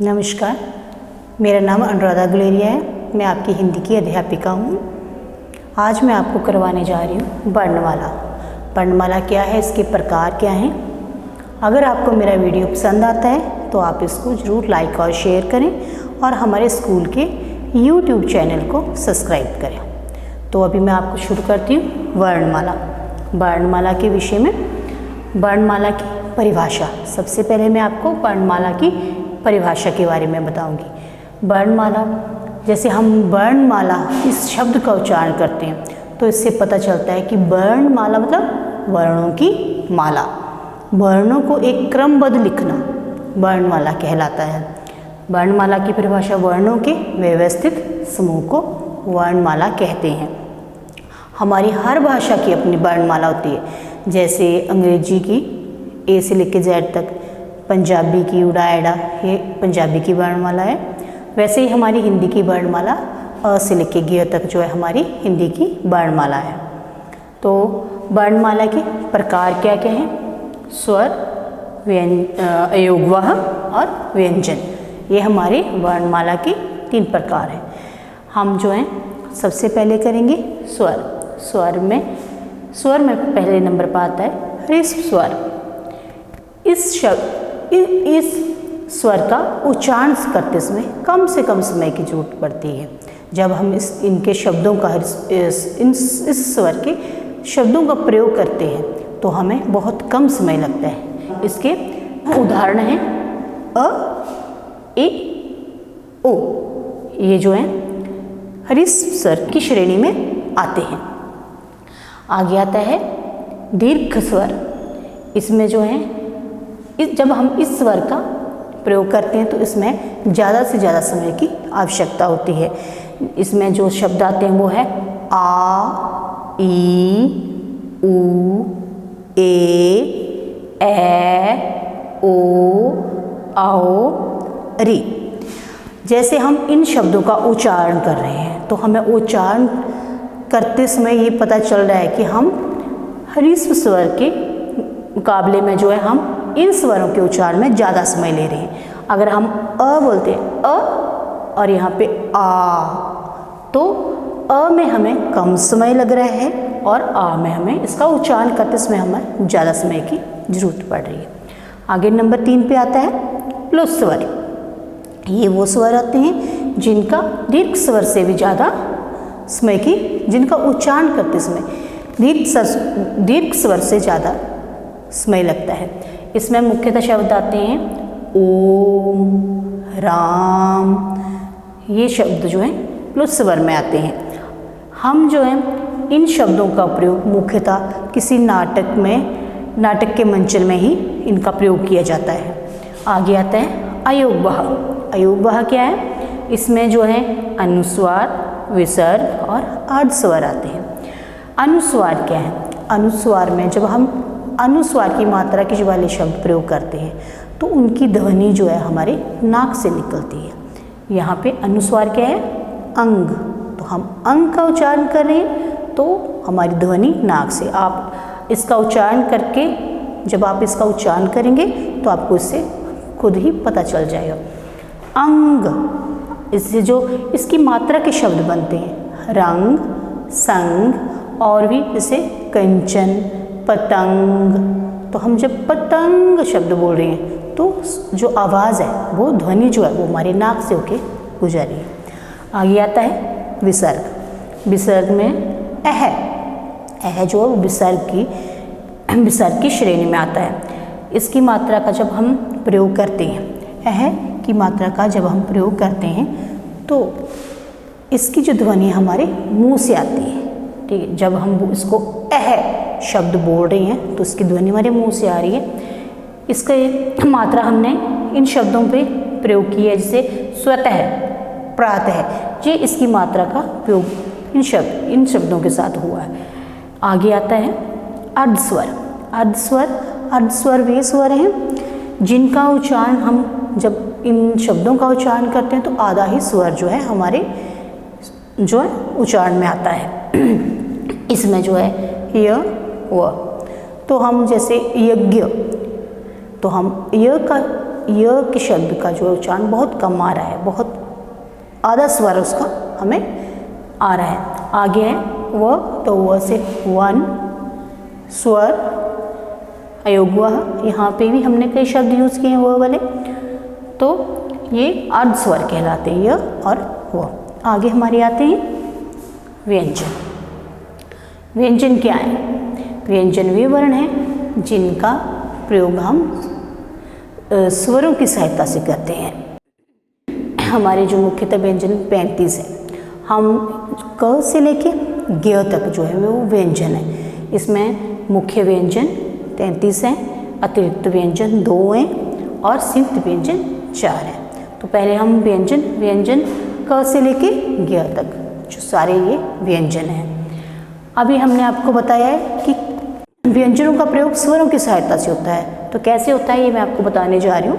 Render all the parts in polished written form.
नमस्कार, मेरा नाम अनुराधा गुलेरिया है। मैं आपकी हिंदी की अध्यापिका हूँ। आज मैं आपको करवाने जा रही हूँ वर्णमाला। वर्णमाला क्या है, इसके प्रकार क्या हैं। अगर आपको मेरा वीडियो पसंद आता है तो आप इसको ज़रूर लाइक और शेयर करें और हमारे स्कूल के YouTube चैनल को सब्सक्राइब करें। तो अभी मैं आपको शुरू करती हूँ वर्णमाला। वर्णमाला के विषय में वर्णमाला की परिभाषा। सबसे पहले मैं आपको वर्णमाला की परिभाषा के बारे में बताऊंगी। वर्णमाला, जैसे हम वर्णमाला इस शब्द का उच्चारण करते हैं तो इससे पता चलता है कि वर्णमाला मतलब वर्णों की माला। वर्णों को एक क्रमबद्ध लिखना वर्णमाला कहलाता है। वर्णमाला की परिभाषा, वर्णों के व्यवस्थित समूह को वर्णमाला कहते हैं। हमारी हर भाषा की अपनी वर्णमाला होती है। जैसे अंग्रेजी की ए से लेकर जेड तक, पंजाबी की उड़ा एड़ा, ये पंजाबी की वर्णमाला है। वैसे ही हमारी हिंदी की वर्णमाला अ से लेकर ग तक जो है हमारी हिंदी की वर्णमाला है। तो वर्णमाला के प्रकार क्या क्या हैं? स्वर, अयोगवाह और व्यंजन, ये हमारे वर्णमाला के 3 प्रकार हैं। हम जो हैं सबसे पहले करेंगे स्वर। स्वर में पहले नंबर पर आता है ह्रस्व स्वर। इस स्वर का उच्चारण करते समय कम से कम समय की जरूरत पड़ती है। जब हम इनके शब्दों का इस स्वर के शब्दों का प्रयोग करते हैं तो हमें बहुत कम समय लगता है। इसके उदाहरण हैं अ, ए, ओ। ये जो है ह्रस्व स्वर की श्रेणी में आते हैं। आगे आता है दीर्घ स्वर। इसमें जो है जब हम इस स्वर का प्रयोग करते हैं तो इसमें ज़्यादा से ज़्यादा समय की आवश्यकता होती है। इसमें जो शब्द आते हैं वो है आ, ई, उ, ए, ओ, औ, री। जैसे हम इन शब्दों का उच्चारण कर रहे हैं तो हमें उच्चारण करते समय ये पता चल रहा है कि हम ह्रस्व स्वर के मुकाबले में जो है हम इन स्वरों के उच्चारण में ज़्यादा समय ले रहे हैं। अगर हम अ बोलते हैं अ और यहाँ पे आ, तो अ में हमें कम समय लग रहा है और आ में हमें इसका उच्चारण करते समय हमें ज़्यादा समय की जरूरत पड़ रही है। आगे नंबर 3 पे आता है प्लुत स्वर। ये वो स्वर आते हैं जिनका दीर्घ स्वर से भी ज़्यादा समय की, जिनका उच्चारण करते समय दीर्घ स्वर से ज़्यादा समय लगता है। इसमें मुख्यतः शब्द आते हैं ओम, राम। ये शब्द जो हैं प्लुत स्वर में आते हैं। हम जो हैं इन शब्दों का प्रयोग मुख्यतः किसी नाटक के मंचन में ही इनका प्रयोग किया जाता है। आगे आता है अयोगवाह। अयोगवाह क्या है? इसमें जो है अनुस्वार, विसर्ग और अर्धस्वर आते हैं। अनुस्वार क्या है? अनुस्वार में जब हम अनुस्वार की मात्रा के वाले शब्द प्रयोग करते हैं तो उनकी ध्वनि जो है हमारे नाक से निकलती है। यहाँ पे अनुस्वार क्या है? अंग। तो हम अंग का उच्चारण कर रहे हैं तो हमारी ध्वनि नाक से। आप इसका उच्चारण करके, जब आप इसका उच्चारण करेंगे तो आपको इससे खुद ही पता चल जाएगा। अंग, इससे जो इसकी मात्रा के शब्द बनते हैं रंग, संग और भी, जैसे कंचन, पतंग। तो हम जब पतंग शब्द बोल रहे हैं तो जो आवाज़ है वो ध्वनि जो है वो हमारे नाक से होके गुजर रही है। आगे आता है विसर्ग। विसर्ग में अह जो है विसर्ग की श्रेणी में आता है। इसकी मात्रा का जब हम प्रयोग करते हैं, अह की मात्रा का जब हम प्रयोग करते हैं तो इसकी जो ध्वनि हमारे मुंह से आती है। ठीक है, जब हम इसको अह शब्द बोल रहे हैं तो इसकी ध्वनि हमारे मुंह से आ रही है। इसका एक मात्रा हमने इन शब्दों पे प्रयोग की है, जैसे स्वतः, प्रातः। ये इसकी मात्रा का प्रयोग इन शब्दों के साथ हुआ है। आगे आता है अर्धस्वर। अर्धस्वर वे स्वर हैं जिनका उच्चारण हम जब इन शब्दों का उच्चारण करते हैं तो आधा ही स्वर जो है हमारे जो है उच्चारण में आता है। इसमें जो है य, व। तो हम जैसे यज्ञ, तो हम य के शब्द का जो उच्चारण बहुत कम आ रहा है, बहुत आधा स्वर उसका हमें आ रहा है। आगे है व, तो व से वन स्वर, अयोग वह, यहाँ पे भी हमने कई शब्द यूज़ किए हैं व वाले, तो ये अर्ध स्वर कहलाते हैं य और व। आगे हमारे आते हैं व्यंजन। व्यंजन क्या है? व्यंजन वे वर्ण हैं जिनका प्रयोग हम स्वरों की सहायता से करते हैं। हमारे जो मुख्यतः व्यंजन 35 हैं, हम क से लेके ज्ञ तक जो है वो व्यंजन है। इसमें मुख्य व्यंजन 33 हैं, अतिरिक्त व्यंजन 2 हैं और संयुक्त व्यंजन 4 हैं। तो पहले हम व्यंजन क से लेके ज्ञ तक जो सारे ये व्यंजन हैं। अभी हमने आपको बताया है कि व्यंजनों का प्रयोग स्वरों की सहायता से होता है। तो कैसे होता है ये मैं आपको बताने जा रही हूँ।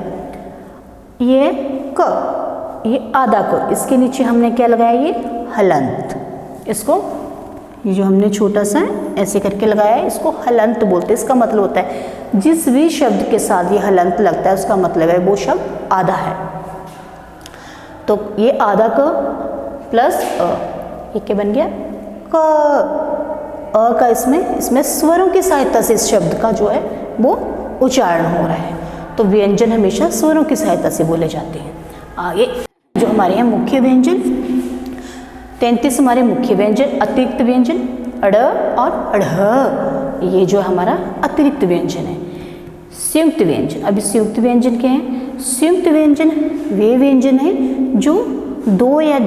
ये क, ये आधा क, इसके नीचे हमने क्या लगाया, ये हलंत। इसको ये जो हमने छोटा सा ऐसे करके लगाया है, इसको हलंत बोलते हैं। इसका मतलब होता है जिस भी शब्द के साथ ये हलंत लगता है उसका मतलब है वो शब्द आधा है। तो ये आधा क प्लस अ, ये क्या बन गया क। अ का इसमें स्वरों की सहायता से इस शब्द का जो है वो उच्चारण हो रहा है। तो व्यंजन हमेशा स्वरों की सहायता से बोले जाते हैं। आगे जो हमारे यहाँ मुख्य व्यंजन 33 हमारे मुख्य व्यंजन, अतिरिक्त व्यंजन अड़ और अढ़, ये जो हमारा अतिरिक्त व्यंजन है। संयुक्त व्यंजन, अभी संयुक्त व्यंजन क्या है? संयुक्त व्यंजन वे व्यंजन हैं जो दो या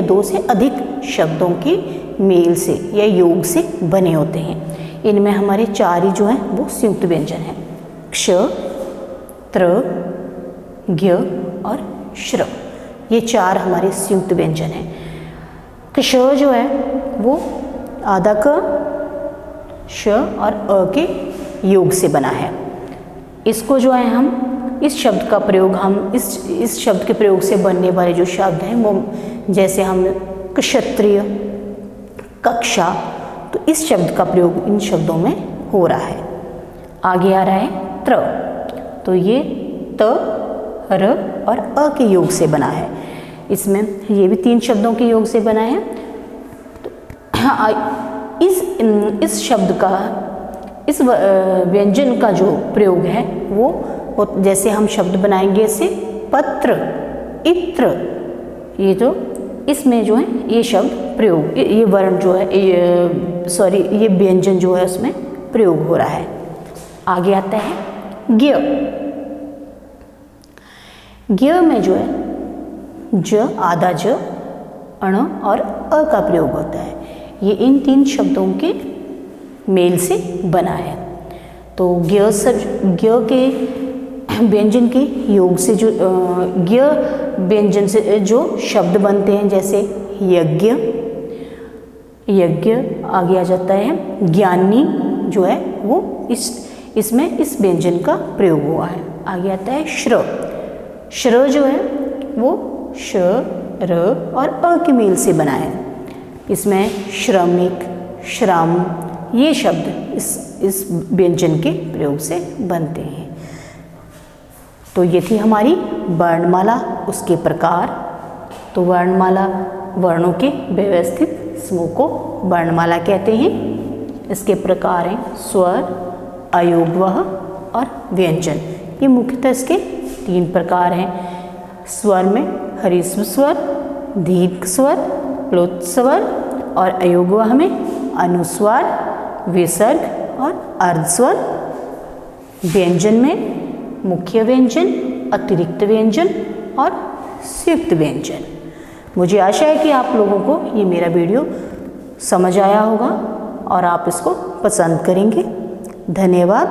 दो से अधिक शब्दों के मेल से या योग से बने होते हैं। इनमें हमारे 4 ही जो हैं वो संयुक्त व्यंजन हैं, क्ष, त्र, ज्ञ और श्र। ये 4 हमारे संयुक्त व्यंजन हैं। क्ष जो है वो आधा क, श और अ के योग से बना है। इसको जो है हम इस शब्द का प्रयोग हम इस शब्द के प्रयोग से बनने वाले जो शब्द हैं वो, जैसे हम क्षत्रिय, कक्षा, तो इस शब्द का प्रयोग इन शब्दों में हो रहा है। आगे आ रहा है त्र, तो ये त, र और अ के योग से बना है। इसमें ये भी 3 शब्दों के योग से बना है। तो इस शब्द का, इस व्यंजन का जो प्रयोग है वो जैसे हम शब्द बनाएंगे ऐसे पत्र, इत्र, ये जो इसमें जो है ये शब्द प्रयोग, ये वर्ण जो है ये व्यंजन जो है उसमें प्रयोग हो रहा है। आगे आता है ज्ञ। ज्ञ में जो है ज, आधा ज, अण और अ का प्रयोग होता है। ये इन 3 शब्दों के मेल से बना है। तो ज्ञ के व्यंजन के योग से जो ज्ञ व्यंजन से जो शब्द बनते हैं, जैसे यज्ञ, आगे आ जाता है ज्ञानी, जो है वो इसमें इस व्यंजन का प्रयोग हुआ है। आगे आता है श्र जो है वो श, र और अ के मेल से बना है। इसमें श्रमिक, श्रम, ये शब्द इस व्यंजन के प्रयोग से बनते हैं। तो ये थी हमारी वर्णमाला, उसके प्रकार। तो वर्णमाला वर्णों के व्यवस्थित समूह को वर्णमाला कहते हैं। इसके प्रकार हैं स्वर, अयोगवह और व्यंजन। ये मुख्यतः इसके 3 प्रकार हैं। स्वर में ह्रस्व स्वर, दीर्घ स्वर, प्लुत स्वर और अयोगवह में अनुस्वार, विसर्ग और अर्धस्वर। व्यंजन में मुख्य व्यंजन, अतिरिक्त व्यंजन और संयुक्त व्यंजन। मुझे आशा है कि आप लोगों को ये मेरा वीडियो समझ आया होगा और आप इसको पसंद करेंगे। धन्यवाद।